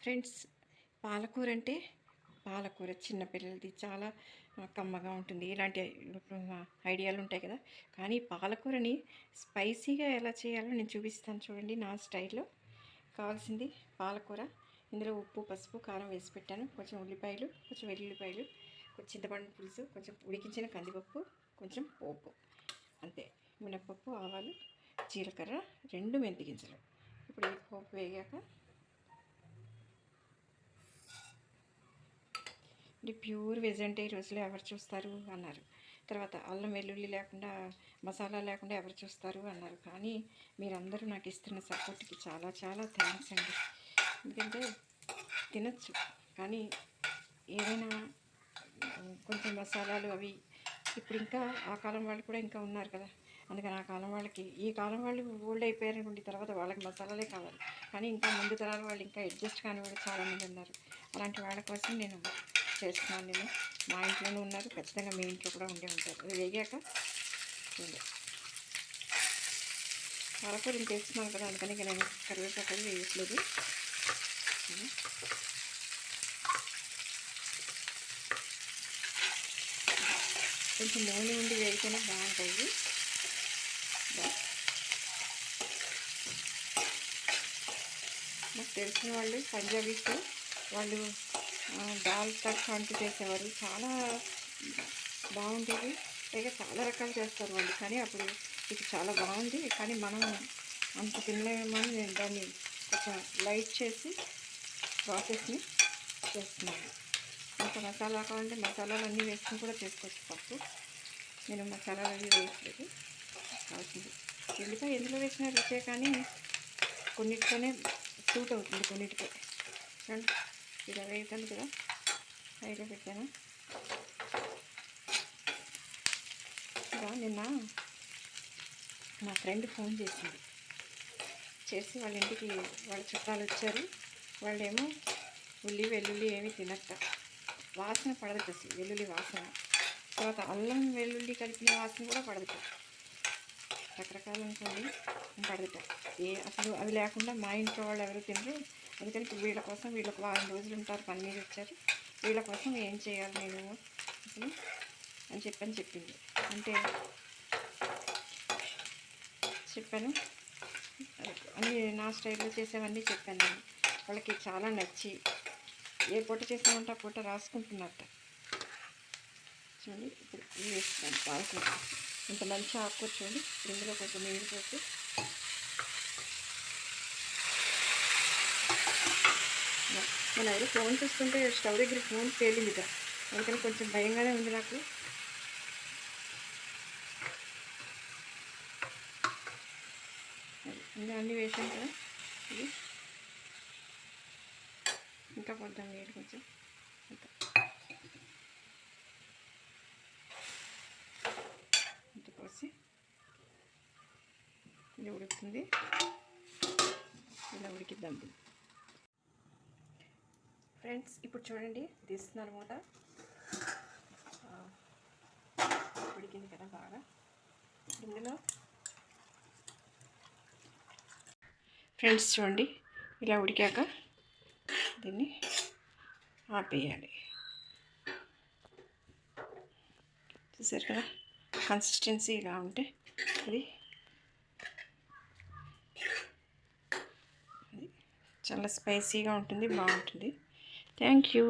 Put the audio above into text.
Friends, పాలకూర అంటే పాలకూర చిన్నపిల్లలది చాలా కమ్మగా ఉంటుంది. ఇలాంటి ఐడియాలు ఉంటాయి కదా. కానీ పాలకూరని స్పైసీగా ఎలా చేయాలో నేను చూపిస్తాను చూడండి నా స్టైల్లో. కావాల్సింది పాలకూర. ఇందులో ఉప్పు, పసుపు, కారం వేసి పెట్టాను. కొంచెం ఉల్లిపాయలు, కొంచెం వెల్లుల్లిపాయలు, కొంచెం చింతపండు పులుసు, కొంచెం ఉడికించిన కందిపప్పు, కొంచెం పోపు, అంతే. మినపప్పు, ఆవాలు, జీలకర్ర, 2 మెంతి గింజలు. ఇప్పుడు ఈ పోపు వేగాక ప్యూర్ వెజ్ అంటే ఈ రోజులో ఎవరు చూస్తారు అన్నారు. తర్వాత అల్లం వెల్లుల్లి లేకుండా, మసాలా లేకుండా ఎవరు చూస్తారు అన్నారు. కానీ మీరందరూ నాకు ఇస్తున్న సపోర్ట్కి చాలా చాలా థ్యాంక్స్ అండి. ఎందుకంటే తినచ్చు, కానీ ఏదైనా కొంచెం మసాలాలు అవి ఇప్పుడు ఇంకా ఆ కాలం వాళ్ళు కూడా ఇంకా ఉన్నారు కదా. అందుకని ఆ కాలం వాళ్ళకి, ఈ కాలం వాళ్ళు ఓల్డ్ అయిపోయారనుకోండి, తర్వాత వాళ్ళకి మసాలాలే కావాలి. కానీ ఇంకా ముందు తరాల వాళ్ళు ఇంకా అడ్జస్ట్ కాని వాళ్ళు చాలామంది ఉన్నారు. అలాంటి వాళ్ళ కోసం నేను చేస్తున్నాను. నేను మా ఇంట్లోనే ఉన్నారు, ఖచ్చితంగా మీ ఇంట్లో కూడా ఉండే ఉంటారు. అది వేగాక చూడండి, పాలకూర చేస్తున్నాను కదా, అందుకని ఇక నేను కరివేపాకు వేయట్లేదు. కొంచెం నూనె ఉండి వేగితేనే బాగుంటాయి. నాకు తెలిసిన వాళ్ళు పంజాబీస్, వాళ్ళు దాల్ తడ్కా అంటూ చేసేవారు. చాలా బాగుండేది. పైగా చాలా రకాలు చేస్తారు వాళ్ళు. కానీ అప్పుడు ఇది చాలా బాగుంది. కానీ మనం అంత తినలేమో అని నేను దాన్ని కొంచెం లైట్ చేసి ప్రాసెస్ని చేస్తున్నాను. ఇంకా మసాలా కావాలంటే మసాలాలు అన్నీ వేసుకుని కూడా చేసుకోవచ్చు పప్పు. నేను మసాలాలు అవి వేయట్లేదు. కావాల్సింది ఉల్లిపాయ ఎందులో వేసిన రుచే, కానీ కొన్నిటితోనే సూట్ అవుతుంది కొన్నిటికి. చూడండి, ఇలా వేయగలను కదా, హైలో పెట్టాను. ఇలా నిన్న నా ఫ్రెండ్ ఫోన్ చేసి వాళ్ళ ఇంటికి వాళ్ళ చుట్టాలు వచ్చారు. వాళ్ళేమో వెల్లుల్లి ఏమీ తినట్ట, వాసన పడదు అసలు, వెల్లుల్లి వాసన. తర్వాత అల్లం వెల్లుల్లి కలిపిన వాసన కూడా పడదు, రకరకాలు అనుకోండి పడదుట. అసలు అవి లేకుండా మా ఇంట్లో వాళ్ళు ఎవరు తినరు. అందుకని వీళ్ళ కోసం, వీళ్ళకి వారం రోజులు ఉంటారు, పని మీద వచ్చారు, వీళ్ళ కోసం ఏం చేయాలి నేను అసలు అని చెప్పింది. అంటే చెప్పాను, అన్నీ నా స్టైల్లో చేసేవన్నీ చెప్పాను నేను. వాళ్ళకి చాలా నచ్చి ఏ పూట చేసామంటే ఆ పూట రాసుకుంటున్నట్ట. చూడండి, ఇప్పుడు వేస్తున్నాను పాలకూర. ఇంత మంచి ఆకుకూర చూడండి. ఇందులో కొంచెం నీళ్ళు పోసి మన ఎవరు ఫోన్ చూస్తుంటే స్టవ్ దగ్గర ఫోన్ పేలింది కదా, అందుకని కొంచెం భయంగానే ఉంది నాకు. అన్నీ వేసాను కదా, ఇది ఇంకా కొంచెం నీళ్ళు కొంచెం ఇంత పోసి ఇది ఉడుకుతుంది. ఇలా ఉడికిద్దాం ఫ్రెండ్స్. ఇప్పుడు చూడండి, తీస్తున్నాను మూత. ఉడికింది కదా బాగా. ఇందులో ఫ్రెండ్స్ చూడండి, ఇలా ఉడికాక దీన్ని ఆపేయాలి. చూసారు కదా, కన్సిస్టెన్సీ ఇలా ఉంటే అది చాలా స్పైసీగా ఉంటుంది, బాగుంటుంది. Thank you.